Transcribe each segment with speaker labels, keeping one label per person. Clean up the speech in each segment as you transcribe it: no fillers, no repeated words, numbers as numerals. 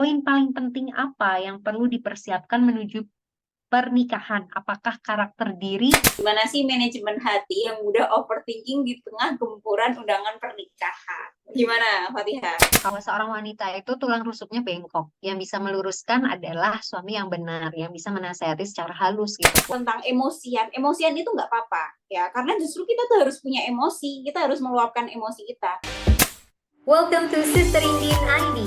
Speaker 1: Poin paling penting apa yang perlu dipersiapkan menuju pernikahan? Apakah karakter diri?
Speaker 2: Gimana sih manajemen hati yang udah overthinking di tengah gempuran undangan pernikahan? Gimana, Fatihah?
Speaker 1: Kalau seorang wanita itu tulang rusuknya bengkok. Yang bisa meluruskan adalah suami yang benar, yang bisa menasehati secara halus gitu.
Speaker 2: Tentang emosian itu nggak apa-apa ya, karena justru kita tuh harus punya emosi, kita harus meluapkan emosi kita.
Speaker 3: Welcome to Sister Indian ID,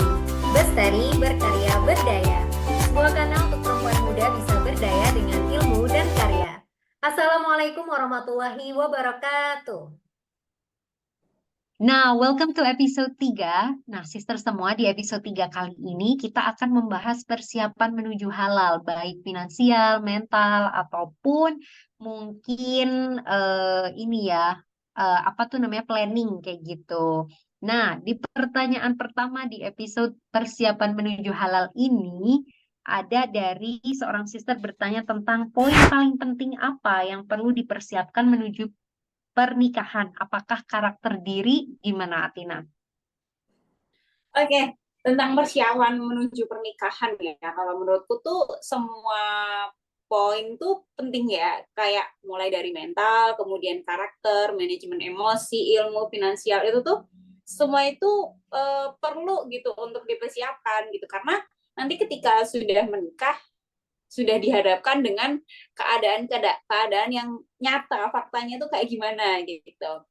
Speaker 3: Bestari Berkarya Berdaya, sebuah kanal untuk perempuan muda bisa berdaya dengan ilmu dan karya. Assalamualaikum warahmatullahi wabarakatuh.
Speaker 1: Nah, welcome to episode 3. Nah, sister semua, di episode 3 kali ini kita akan membahas persiapan menuju halal, baik finansial, mental, ataupun mungkin ini ya, apa tuh namanya, planning kayak gitu. Nah, di pertanyaan pertama di episode persiapan menuju halal ini, ada dari seorang sister bertanya tentang poin paling penting apa yang perlu dipersiapkan menuju pernikahan. Apakah karakter diri? Gimana, Atina?
Speaker 2: Oke, tentang persiapan menuju pernikahan ya, kalau menurutku tuh semua poin tuh penting ya, kayak mulai dari mental, kemudian karakter, manajemen emosi, ilmu finansial itu tuh semua itu perlu gitu untuk dipersiapkan gitu, karena nanti ketika sudah menikah sudah dihadapkan dengan keadaan yang nyata, faktanya tuh kayak gimana gitu.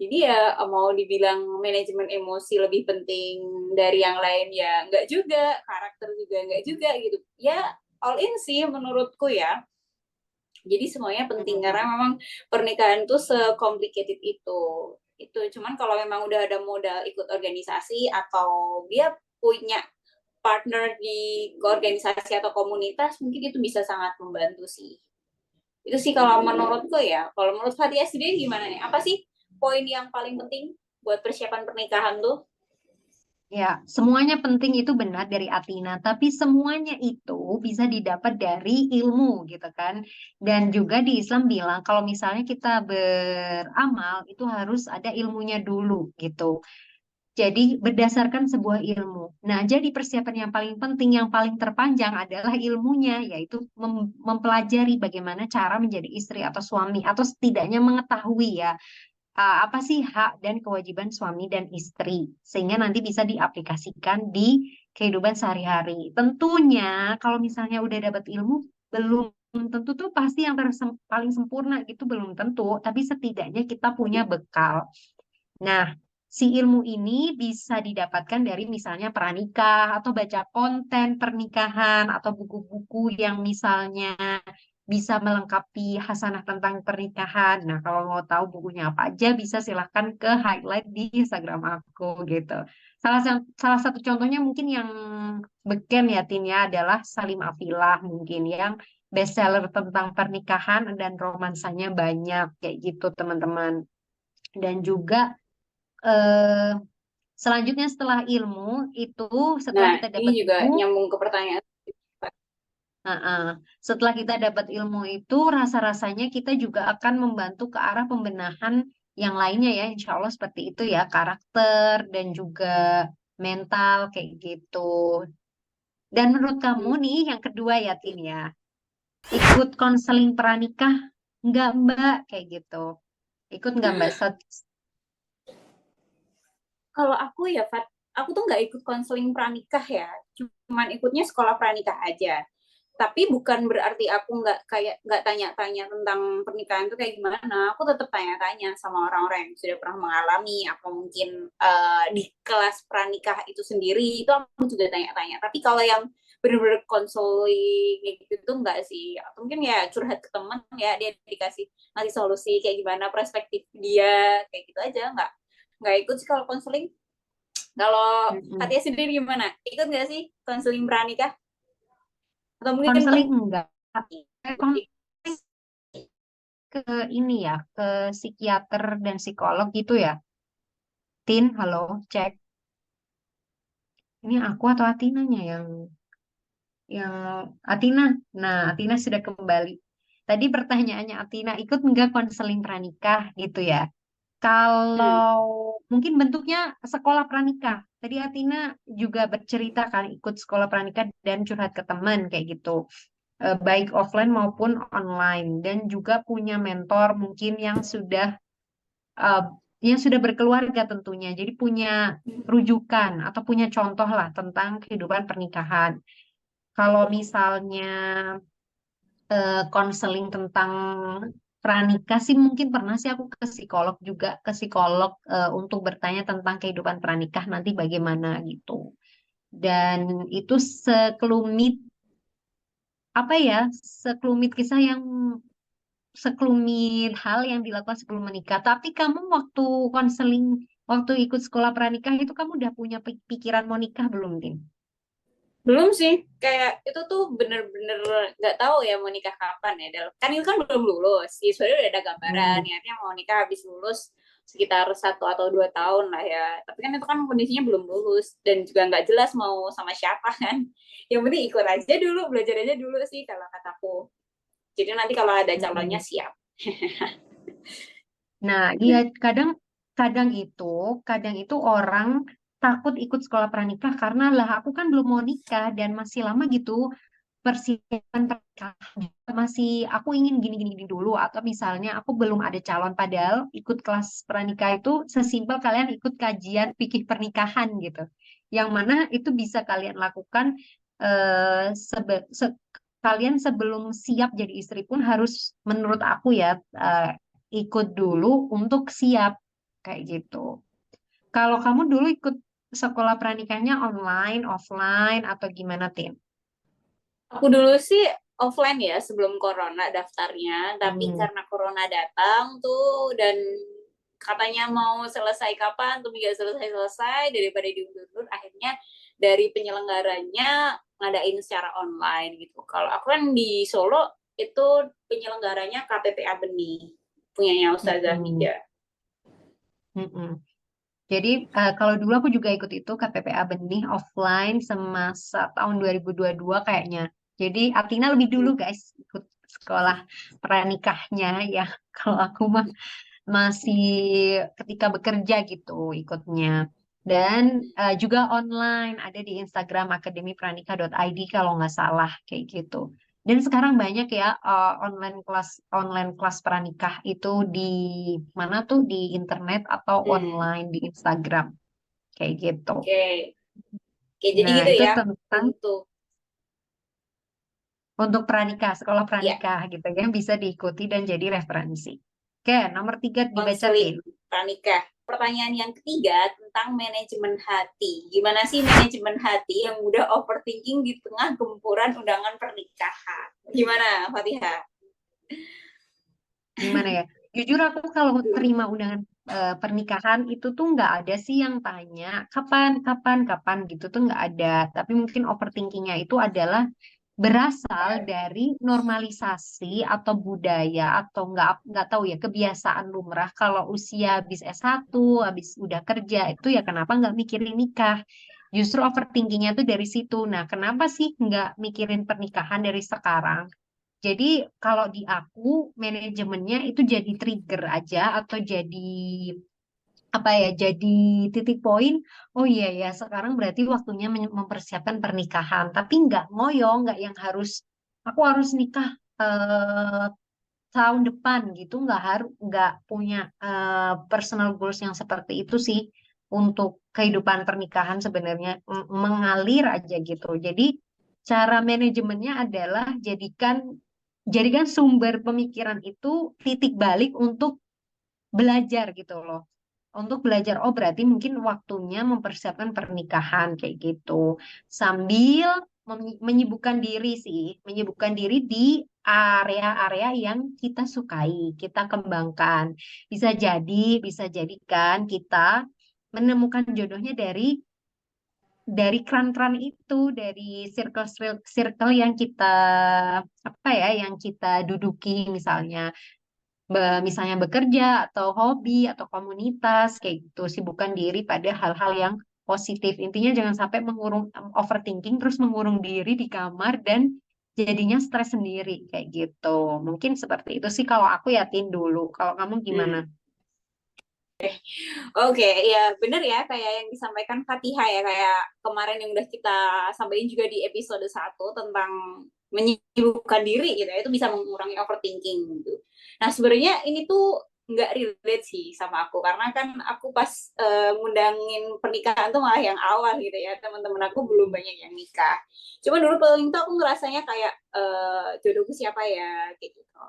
Speaker 2: Jadi ya mau dibilang manajemen emosi lebih penting dari yang lain ya nggak juga, karakter juga nggak juga gitu. Ya all in sih menurutku ya. Jadi semuanya penting karena memang pernikahan tuh se-complicated itu. Itu cuman kalau memang udah ada modal ikut organisasi atau dia punya partner di organisasi atau komunitas, mungkin itu bisa sangat membantu sih. Itu sih kalau menurutku ya. Kalau menurut Fatia sendiri gimana nih? Apa sih poin yang paling penting buat persiapan pernikahan tuh?
Speaker 1: Ya, semuanya penting itu benar dari Atina, tapi semuanya itu bisa didapat dari ilmu gitu kan. Dan juga di Islam bilang kalau misalnya kita beramal itu harus ada ilmunya dulu gitu. Jadi berdasarkan sebuah ilmu. Nah, jadi persiapan yang paling penting, yang paling terpanjang adalah ilmunya, yaitu mempelajari bagaimana cara menjadi istri atau suami, atau setidaknya mengetahui ya apa sih hak dan kewajiban suami dan istri, sehingga nanti bisa diaplikasikan di kehidupan sehari-hari. Tentunya kalau misalnya udah dapat ilmu, belum tentu tuh pasti yang paling sempurna gitu, belum tentu, tapi setidaknya kita punya bekal. Nah, si ilmu ini bisa didapatkan dari misalnya pranikah atau baca konten pernikahan atau buku-buku yang misalnya bisa melengkapi hasanah tentang pernikahan. Nah, kalau mau tahu bukunya apa aja bisa silahkan ke highlight di Instagram aku gitu. Salah satu contohnya mungkin yang beken ya Tin ya adalah Salim Afilah mungkin yang bestseller tentang pernikahan dan romansanya banyak kayak gitu teman-teman. Dan juga eh, selanjutnya setelah ilmu itu setelah
Speaker 2: Nah,
Speaker 1: kita
Speaker 2: ini
Speaker 1: dapat
Speaker 2: juga
Speaker 1: ilmu,
Speaker 2: nyambung ke pertanyaan.
Speaker 1: setelah kita dapat ilmu itu rasa-rasanya kita juga akan membantu ke arah pembenahan yang lainnya ya, insya Allah seperti itu ya, karakter dan juga mental kayak gitu. Dan menurut kamu nih yang kedua ya Tin ya, ikut konseling pranikah nggak Mbak kayak gitu? Ikut nggak Mbak?
Speaker 2: Kalau aku ya, Fat, aku tuh nggak ikut konseling pranikah ya, cuman ikutnya sekolah pranikah aja. Tapi bukan berarti aku nggak tanya-tanya tentang pernikahan itu kayak gimana. Aku tetap tanya-tanya sama orang-orang yang sudah pernah mengalami, atau mungkin di kelas pranikah itu sendiri, itu aku juga tanya-tanya. Tapi kalau yang bener-bener konseling gitu tuh enggak sih. Atau mungkin ya curhat ke teman ya, dia dikasih ngasih solusi kayak gimana perspektif dia, kayak gitu aja. Nggak ikut sih kalau konseling. Kalau
Speaker 1: Mm-mm.
Speaker 2: Fatia sendiri gimana? Ikut nggak sih konseling pranikah? Atau mungkin
Speaker 1: Konseling enggak? Konseling ke ini ya, ke psikiater dan psikolog gitu ya. Tin, halo, cek. Ini aku atau Atinanya yang Atina. Nah, Atina sudah kembali. Tadi pertanyaannya Atina, ikut enggak konseling pranikah gitu ya?
Speaker 2: hmm,
Speaker 1: Kalau mungkin bentuknya sekolah pranikah. tadi Atina juga bercerita kan ikut sekolah pranikah dan curhat ke teman kayak gitu. Baik offline maupun online dan juga punya mentor mungkin eh, yang sudah berkeluarga tentunya. Jadi punya rujukan atau punya contoh lah tentang kehidupan pernikahan. Kalau misalnya konseling tentang pranikah sih mungkin pernah sih aku ke psikolog juga ke psikolog untuk bertanya tentang kehidupan pranikah nanti bagaimana gitu. Dan itu sekelumit apa ya, sekelumit kisah yang sekelumit hal yang dilakukan sebelum menikah. Tapi kamu waktu konseling, waktu ikut sekolah pranikah itu kamu udah punya pikiran mau nikah belum, Tin?
Speaker 2: Belum sih, kayak itu tuh bener-bener nggak tahu ya mau nikah kapan ya. Kan itu kan belum lulus, sih sebenarnya udah ada gambaran,
Speaker 1: Hmm.
Speaker 2: niatnya mau nikah habis lulus sekitar 1 atau 2 tahun lah ya. Tapi kan itu kan kondisinya belum lulus dan juga nggak jelas mau sama siapa kan. Yang penting ikut aja dulu, belajar aja dulu sih kalau kataku. Jadi nanti kalau ada calonnya
Speaker 1: Hmm.
Speaker 2: siap.
Speaker 1: Nah, iya kadang itu orang takut ikut sekolah pranikah karena lah aku kan belum mau nikah dan masih lama gitu persiapan pernikahan masih aku ingin gini-gini dulu atau misalnya aku belum ada calon padahal ikut kelas pranikah itu sesimpel kalian ikut kajian fikih pernikahan gitu. Yang mana itu bisa kalian lakukan kalian sebelum siap jadi istri pun harus menurut aku ya ikut dulu untuk siap kayak gitu. Kalau kamu dulu ikut sekolah pranikahnya online, offline atau gimana, Tin?
Speaker 2: Aku dulu sih offline ya sebelum corona daftarnya, tapi
Speaker 1: Hmm.
Speaker 2: karena corona datang tuh dan katanya mau selesai kapan tuh nggak selesai-selesai daripada diundur-undur, akhirnya dari penyelenggaranya ngadain secara online gitu. Kalau aku kan di Solo itu penyelenggaranya KPPA Benih punyanya Ustazah
Speaker 1: Mm-mm.
Speaker 2: Mida.
Speaker 1: Mm-mm. Jadi kalau dulu aku juga ikut itu KPPA Benih offline semasa tahun 2022 kayaknya. Jadi Atina lebih dulu guys ikut sekolah pranikahnya ya. Kalau aku mah masih ketika bekerja gitu ikutnya. Dan juga online ada di Instagram akademipranikah.id kalau nggak salah kayak gitu. Dan sekarang banyak ya online kelas pranikah itu di mana tuh di internet atau
Speaker 2: Hmm.
Speaker 1: online di Instagram kayak gitu.
Speaker 2: Oke, oke jadi
Speaker 1: Nah,
Speaker 2: gitu
Speaker 1: itu
Speaker 2: ya
Speaker 1: tentang
Speaker 2: untuk
Speaker 1: untuk pranikah, sekolah
Speaker 2: ya
Speaker 1: pranikah gitu yang bisa diikuti dan jadi referensi. Oke, nomor 3 dibaca Tin.
Speaker 2: konseling pranikah. Pertanyaan yang ketiga tentang manajemen hati. Gimana sih manajemen hati yang mudah overthinking di tengah gempuran undangan pernikahan? Gimana, Fatihah?
Speaker 1: Gimana ya? Jujur aku kalau terima undangan pernikahan itu tuh nggak ada sih yang tanya kapan, kapan, kapan gitu tuh nggak ada. Tapi mungkin overthinkingnya itu adalah berasal dari normalisasi atau budaya atau nggak tahu ya kebiasaan lumrah kalau usia habis S1, habis udah kerja itu ya kenapa nggak mikirin nikah? Justru overthinkingnya tuh dari situ. Nah, kenapa sih nggak mikirin pernikahan dari sekarang? Jadi kalau di aku manajemennya itu jadi trigger aja atau jadi apa ya jadi titik poin. Oh iya ya sekarang berarti waktunya mempersiapkan pernikahan. Tapi nggak ngoyo, nggak yang harus aku harus nikah eh, tahun depan gitu. Nggak punya personal goals yang seperti itu sih untuk kehidupan pernikahan sebenarnya mengalir aja gitu. Jadi cara manajemennya adalah jadikan sumber pemikiran itu titik balik untuk belajar gitu loh. Untuk belajar, oh berarti mungkin waktunya mempersiapkan pernikahan kayak gitu. Sambil menyibukkan diri sih, menyibukkan diri di area-area yang kita sukai, kita kembangkan. Bisa jadikan kita menemukan jodohnya dari kran-kran itu, dari circle yang kita apa ya, yang kita duduki misalnya misalnya bekerja atau hobi atau komunitas kayak gitu sibukkan diri pada hal-hal yang positif intinya jangan sampai mengurung overthinking terus mengurung diri di kamar dan jadinya stres sendiri kayak gitu mungkin seperti itu sih kalau aku yakin dulu kalau kamu gimana.
Speaker 2: Hmm. Oke, ya bener ya kayak yang disampaikan Fatihah ya, kayak kemarin yang udah kita sampaikan juga di episode 1 tentang menyibukkan diri gitu ya, itu bisa mengurangi overthinking gitu. Nah, sebenarnya ini tuh nggak relate sih sama aku, karena kan aku pas ngundangin pernikahan tuh malah yang awal gitu ya, teman-teman aku belum banyak yang nikah. Cuma dulu paling tuh aku ngerasanya kayak jodohku siapa ya, kayak gitu.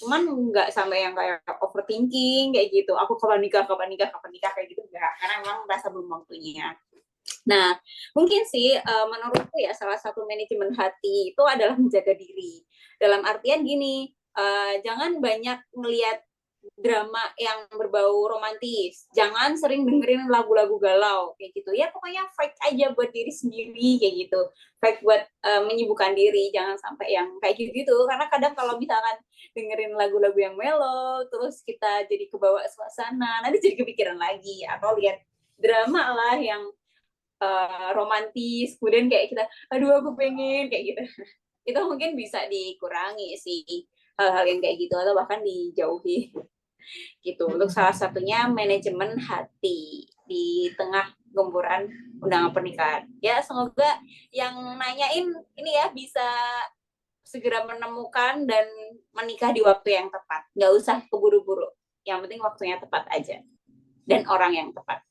Speaker 2: Cuman nggak sampai yang kayak overthinking kayak gitu, aku kapan nikah kayak gitu, enggak, karena memang merasa belum waktunya. Nah, mungkin sih menurutku ya salah satu manajemen hati itu adalah menjaga diri, dalam artian gini, jangan banyak ngelihat drama yang berbau romantis, jangan sering dengerin lagu-lagu galau kayak gitu ya, pokoknya fight aja buat diri sendiri kayak gitu, fight buat menyibukkan diri, jangan sampai yang kayak gitu, karena kadang kalau misalkan dengerin lagu-lagu yang mellow terus kita jadi kebawa suasana, nanti jadi kepikiran lagi, atau lihat drama lah yang romantis, kemudian kayak kita aduh aku pengen kayak gitu. Itu mungkin bisa dikurangi sih hal-hal yang kayak gitu, atau bahkan dijauhi gitu. Untuk salah satunya manajemen hati di tengah gempuran undangan pernikahan. Ya, semoga yang nanyain ini ya bisa segera menemukan dan menikah di waktu yang tepat. Nggak usah keburu-buru. Yang penting waktunya tepat aja. Dan orang yang tepat.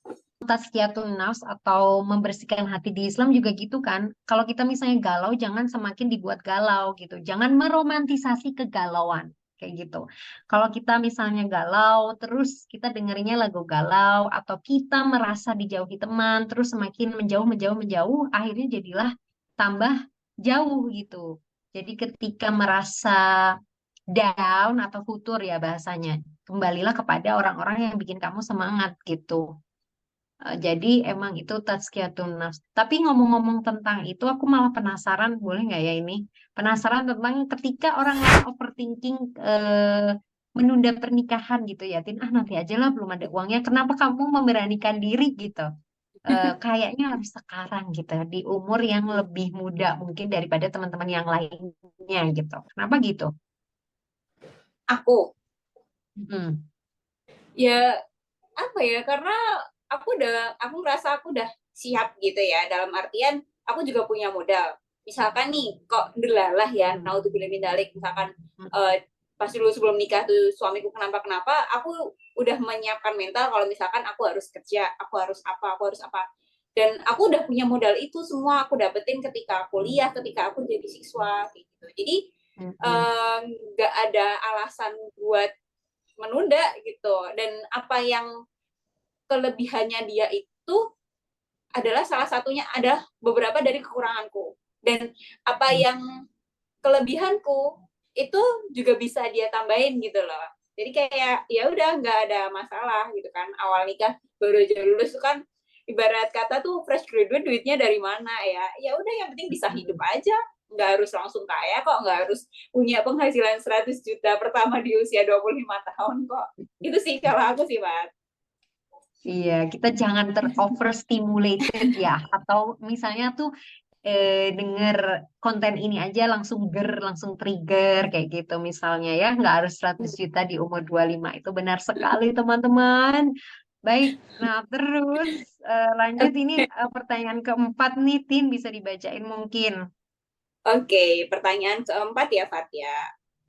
Speaker 1: Tazkiyatun nafs atau membersihkan hati di Islam juga gitu kan. Kalau kita misalnya galau, jangan semakin dibuat galau gitu. Jangan meromantisasi kegalauan kayak gitu. Kalau kita misalnya galau, terus kita dengerinnya lagu galau, atau kita merasa dijauhi teman, terus semakin menjauh, menjauh, menjauh, akhirnya jadilah tambah jauh gitu. Jadi ketika merasa down atau futur ya bahasanya, kembalilah kepada orang-orang yang bikin kamu semangat gitu. Jadi emang itu tazkiyatun nafs. Tapi ngomong-ngomong tentang itu, aku malah penasaran, boleh nggak ya ini? Penasaran tentang ketika orang lain overthinking menunda pernikahan gitu ya, Tin. Ah nanti aja lah, belum ada uangnya. Kenapa kamu memberanikan diri gitu? Kayaknya harus sekarang gitu, di umur yang lebih muda mungkin daripada teman-teman yang lainnya gitu. Kenapa gitu?
Speaker 2: Aku
Speaker 1: Hmm.
Speaker 2: ya apa ya, karena aku merasa aku udah siap gitu ya, dalam artian aku juga punya modal. Misalkan nih kok delalah ya, naudzubillah min dzalik, misalkan pas dulu sebelum nikah tuh suamiku kenapa aku udah menyiapkan mental kalau misalkan aku harus kerja, aku harus apa, dan aku udah punya modal itu semua aku dapetin ketika kuliah, ketika aku jadi siswa kayak gitu. Jadi nggak ada alasan buat menunda gitu. Dan apa yang kelebihannya dia itu adalah salah satunya ada beberapa dari kekuranganku, dan apa yang kelebihanku itu juga bisa dia tambahin gitu loh. Jadi kayak ya udah nggak ada masalah gitu kan. Awal nikah baru aja lulus tuh kan, ibarat kata tuh fresh graduate, duitnya dari mana ya? Ya udah yang penting bisa hidup aja. Nggak harus langsung kaya kok, nggak harus punya penghasilan 100 juta pertama di usia 25 tahun kok. Itu sih kalau aku sih, Pak.
Speaker 1: Iya, kita jangan ter-overstimulated ya. Atau misalnya tuh denger konten ini aja langsung langsung trigger kayak gitu misalnya ya. Nggak harus 100 juta di umur 25. Itu benar sekali teman-teman. Baik, nah terus lanjut ini pertanyaan keempat nih, Tin, bisa dibacain mungkin.
Speaker 2: Oke, pertanyaan keempat ya, Fatia.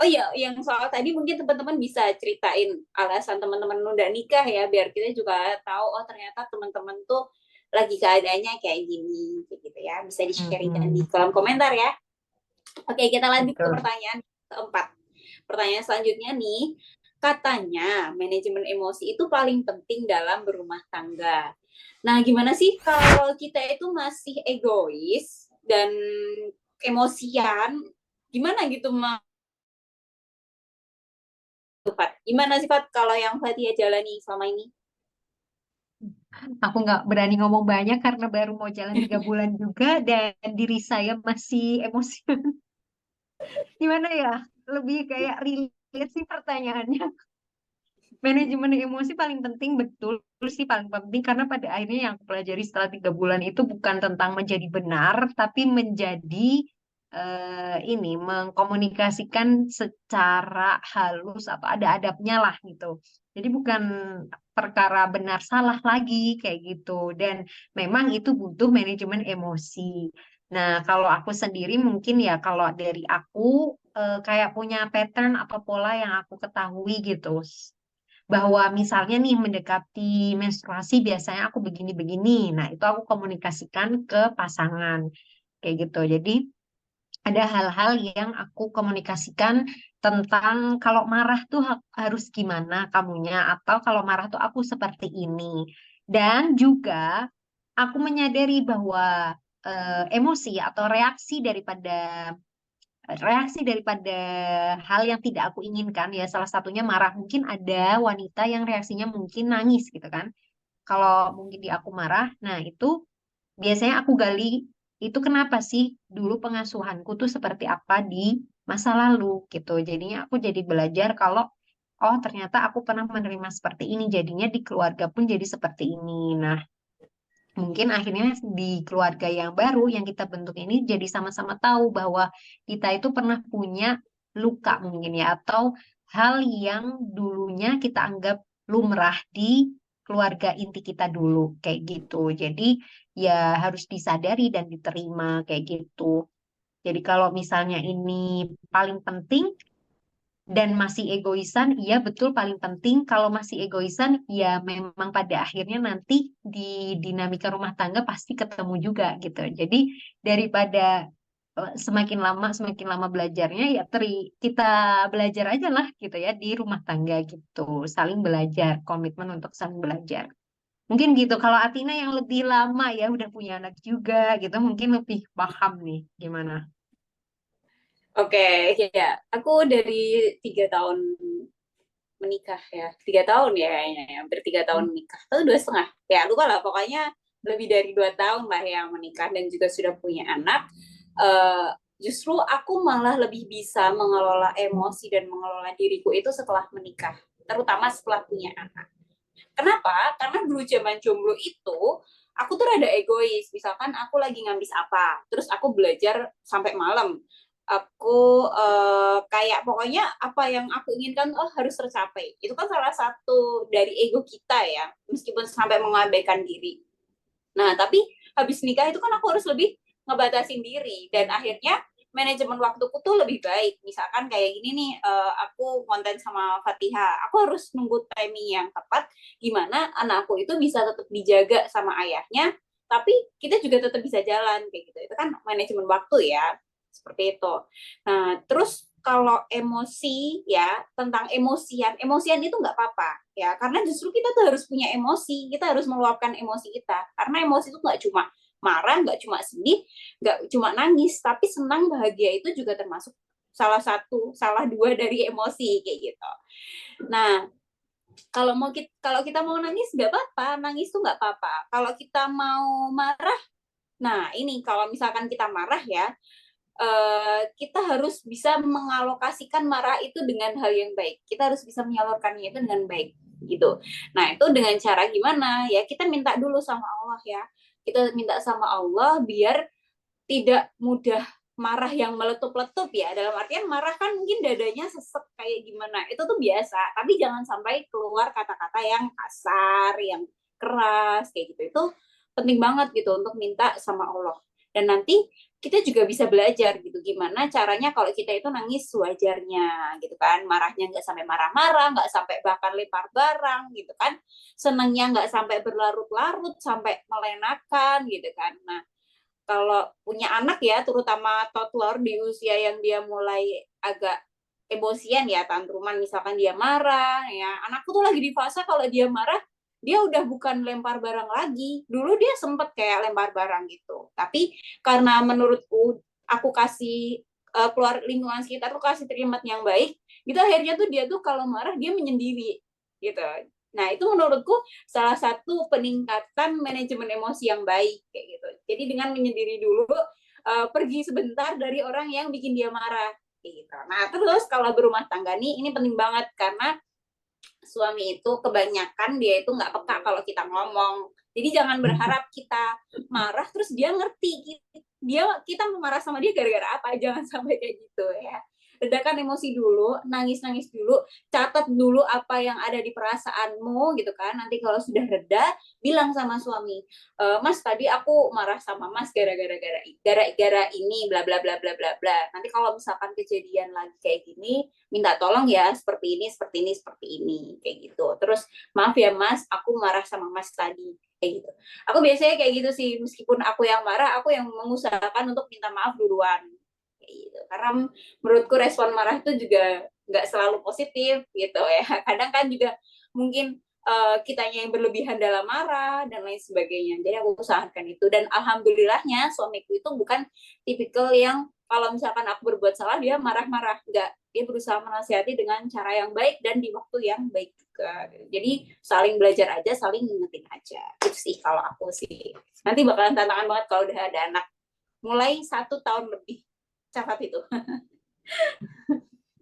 Speaker 2: Oh iya, yang soal tadi mungkin teman-teman bisa ceritain alasan teman-teman nunda nikah ya, biar kita juga tahu, oh ternyata teman-teman tuh lagi keadaannya kayak gini, kayak gitu ya. Bisa di-sharingkan di kolom komentar ya. Oke, kita lanjut ke
Speaker 1: Betul.
Speaker 2: pertanyaan keempat. Pertanyaan selanjutnya nih, katanya manajemen emosi itu paling penting dalam berumah tangga. Nah, gimana sih kalau kita itu masih egois dan emosian, gimana gitu, Fat? Gimana sih, Fat, kalau yang Fatia jalani selama ini?
Speaker 1: Aku nggak berani ngomong banyak karena baru mau jalan 3 bulan juga dan diri saya masih emosi. Gimana ya? Lebih kayak relate sih pertanyaannya. Manajemen emosi paling penting, betul sih paling penting, karena pada akhirnya yang aku pelajari setelah 3 bulan itu bukan tentang menjadi benar, tapi menjadi ini mengkomunikasikan secara halus atau ada adabnya lah gitu. Jadi bukan perkara benar salah lagi kayak gitu. Dan memang itu butuh manajemen emosi. Nah, kalau aku sendiri mungkin ya kalau dari aku kayak punya pattern atau pola yang aku ketahui gitu. Bahwa misalnya nih mendekati menstruasi biasanya aku begini-begini. Nah, itu aku komunikasikan ke pasangan kayak gitu. Jadi ada hal-hal yang aku komunikasikan tentang kalau marah tuh harus gimana kamunya atau kalau marah tuh aku seperti ini. Dan juga aku menyadari bahwa emosi atau reaksi daripada hal yang tidak aku inginkan ya salah satunya marah. Mungkin ada wanita yang reaksinya mungkin nangis gitu kan. Kalau mungkin di aku marah, nah itu biasanya aku gali itu kenapa sih dulu pengasuhanku tuh seperti apa di masa lalu gitu. Jadinya aku jadi belajar kalau oh ternyata aku pernah menerima seperti ini. Jadinya di keluarga pun jadi seperti ini. Nah, mungkin akhirnya di keluarga yang baru yang kita bentuk ini jadi sama-sama tahu bahwa kita itu pernah punya luka mungkin ya atau hal yang dulunya kita anggap lumrah di keluarga inti kita dulu kayak gitu. Jadi ya harus disadari dan diterima kayak gitu. Jadi kalau misalnya ini paling penting dan masih egoisan, iya betul paling penting. Kalau masih egoisan, ya memang pada akhirnya nanti di dinamika rumah tangga pasti ketemu juga gitu. Jadi daripada semakin lama belajarnya ya kita belajar aja lah gitu ya di rumah tangga gitu. Saling belajar, komitmen untuk saling belajar. Mungkin gitu. Kalau Atina yang lebih lama ya udah punya anak juga gitu, mungkin lebih paham nih gimana.
Speaker 2: Oke, ya. Aku dari 3 tahun menikah ya. 3 tahun ya kayaknya ya. Hampir 3 tahun menikah. Atau 2,5. Ya, lupa lah. Pokoknya lebih dari 2 tahun lah yang menikah dan juga sudah punya anak. Eh, Justru aku malah lebih bisa mengelola emosi dan mengelola diriku itu setelah menikah. Terutama setelah punya anak. Kenapa? Karena dulu zaman jomblo itu, aku tuh rada egois. Misalkan aku lagi ngambis apa, terus aku belajar sampai malam. Aku kayak pokoknya apa yang aku inginkan harus tercapai. Itu kan salah satu dari ego kita ya, meskipun sampai mengabaikan diri. Nah, tapi habis nikah itu kan aku harus lebih ngebatasin diri dan akhirnya manajemen waktuku tuh lebih baik. Misalkan kayak gini nih, aku konten sama Fatiha, aku harus nunggu timing yang tepat gimana anakku itu bisa tetap dijaga sama ayahnya, tapi kita juga tetap bisa jalan kayak gitu. Itu kan manajemen waktu ya, seperti itu. Nah, terus kalau emosi ya, tentang emosian itu nggak apa-apa ya, karena justru kita tuh harus punya emosi, kita harus meluapkan emosi kita, karena emosi itu nggak cuma marah, nggak cuma sedih, nggak cuma nangis, tapi senang, bahagia itu juga termasuk salah dua dari emosi kayak gitu. Nah, kalau kita mau nangis nggak apa-apa, nangis tuh nggak apa-apa. Kalau kita mau marah, nah ini kalau misalkan kita marah ya, kita harus bisa mengalokasikan marah itu dengan hal yang baik. Kita harus bisa menyalurkannya itu dengan baik gitu. Nah, itu dengan cara gimana? Ya, kita minta dulu sama Allah ya. Kita minta sama Allah biar tidak mudah marah yang meletup-letup ya. Dalam artian marah kan mungkin dadanya sesek kayak gimana. Itu tuh biasa, tapi jangan sampai keluar kata-kata yang kasar, yang keras kayak gitu. Itu penting banget gitu untuk minta sama Allah. Dan nanti kita juga bisa belajar gitu gimana caranya kalau kita itu nangis sewajarnya gitu kan, marahnya nggak sampai marah-marah, nggak sampai bahkan lempar barang gitu kan, senangnya nggak sampai berlarut-larut sampai melenakan gitu kan. Nah, kalau punya anak ya, terutama toddler di usia yang dia mulai agak emosian ya, tantruman, misalkan dia marah ya, anakku tuh lagi di fase kalau dia marah dia udah bukan lempar barang lagi. Dulu dia sempet kayak lempar barang gitu, tapi karena menurutku aku kasih keluar lingkungan sekitar tuh kasih treatment yang baik gitu, akhirnya tuh dia tuh kalau marah dia menyendiri gitu. Nah, itu menurutku salah satu peningkatan manajemen emosi yang baik kayak gitu. Jadi dengan menyendiri dulu, pergi sebentar dari orang yang bikin dia marah kayak gitu. Nah, terus kalau berumah tangga nih ini penting banget karena suami itu kebanyakan dia itu nggak peka kalau kita ngomong. Jadi jangan berharap kita marah terus dia ngerti kita marah sama dia gara-gara apa, jangan sampai kayak gitu ya. Redakan emosi dulu, nangis-nangis dulu, catat dulu apa yang ada di perasaanmu gitu kan. Nanti kalau sudah reda, bilang sama suami, Mas tadi aku marah sama Mas gara-gara ini bla bla bla bla bla bla. Nanti kalau misalkan kejadian lagi kayak gini, minta tolong ya seperti ini kayak gitu. Terus maaf ya Mas, aku marah sama Mas tadi kayak gitu. Aku biasanya kayak gitu sih, meskipun aku yang marah, aku yang mengusahakan untuk minta maaf duluan gitu. Karena menurutku respon marah itu juga nggak selalu positif gitu ya. Kadang kan juga mungkin kitanya yang berlebihan dalam marah dan lain sebagainya. Jadi aku usahakan itu, dan alhamdulillahnya suamiku itu bukan tipikal yang kalau misalkan aku berbuat salah dia marah-marah, nggak, dia berusaha menasihati dengan cara yang baik dan di waktu yang baik juga. Jadi saling belajar aja, saling ngingetin aja. Itu sih kalau aku sih. Nanti bakalan tantangan banget kalau udah ada anak mulai 1 tahun lebih. Catat itu.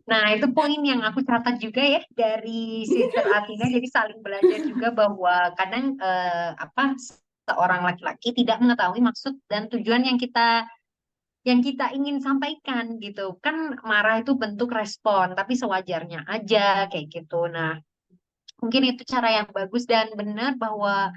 Speaker 1: Nah, itu poin yang aku catat juga ya dari Sister Atina. Jadi saling belajar juga bahwa kadang seorang laki-laki tidak mengetahui maksud dan tujuan yang kita ingin sampaikan gitu. Kan marah itu bentuk respon, tapi sewajarnya aja kayak gitu. Nah, mungkin itu cara yang bagus dan benar bahwa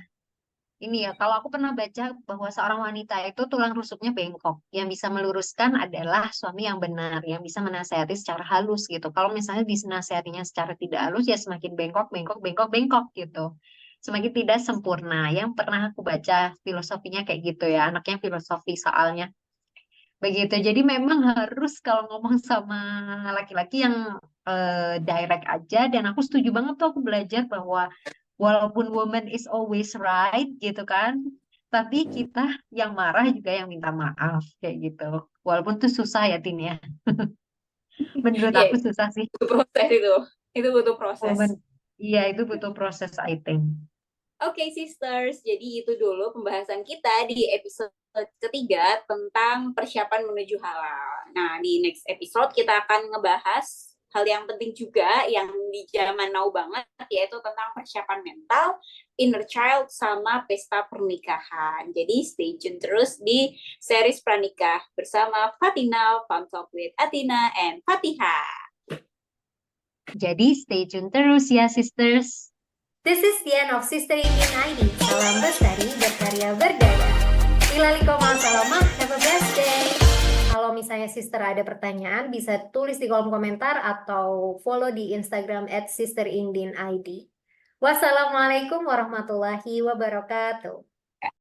Speaker 1: ini ya, kalau aku pernah baca bahwa seorang wanita itu tulang rusuknya bengkok. Yang bisa meluruskan adalah suami yang benar, yang bisa menasehati secara halus gitu. Kalau misalnya dinasehatinya secara tidak halus, ya semakin bengkok, bengkok, bengkok, bengkok gitu. Semakin tidak sempurna. Yang pernah aku baca filosofinya kayak gitu ya, anaknya filosofi soalnya. Begitu. Jadi memang harus kalau ngomong sama laki-laki yang direct aja. Dan aku setuju banget tuh, aku belajar bahwa walaupun woman is always right gitu kan, tapi kita yang marah juga yang minta maaf kayak gitu. Walaupun tuh susah ya Tin ya. Menurut aku
Speaker 2: Ya,
Speaker 1: susah sih.
Speaker 2: itu proses itu. Itu butuh proses.
Speaker 1: Woman, iya itu butuh proses I think.
Speaker 2: Oke, sisters. Jadi itu dulu pembahasan kita di episode ketiga tentang persiapan menuju halal. Nah, di next episode kita akan ngebahas hal yang penting juga yang di zaman now banget, yaitu tentang persiapan mental, inner child, sama pesta pernikahan. Jadi stay tune terus di series Pranikah bersama Fatina, Fun Talk with Atina and Fatiha.
Speaker 1: Jadi stay tune terus ya sisters.
Speaker 3: This is the end of Sister Indian ID. Salam bestari, berkarya, berdaya. Ilalikoma salamah, have a best day. Kalau misalnya sister ada pertanyaan, bisa tulis di kolom komentar atau follow di Instagram @sisterindianid. Wassalamualaikum warahmatullahi wabarakatuh.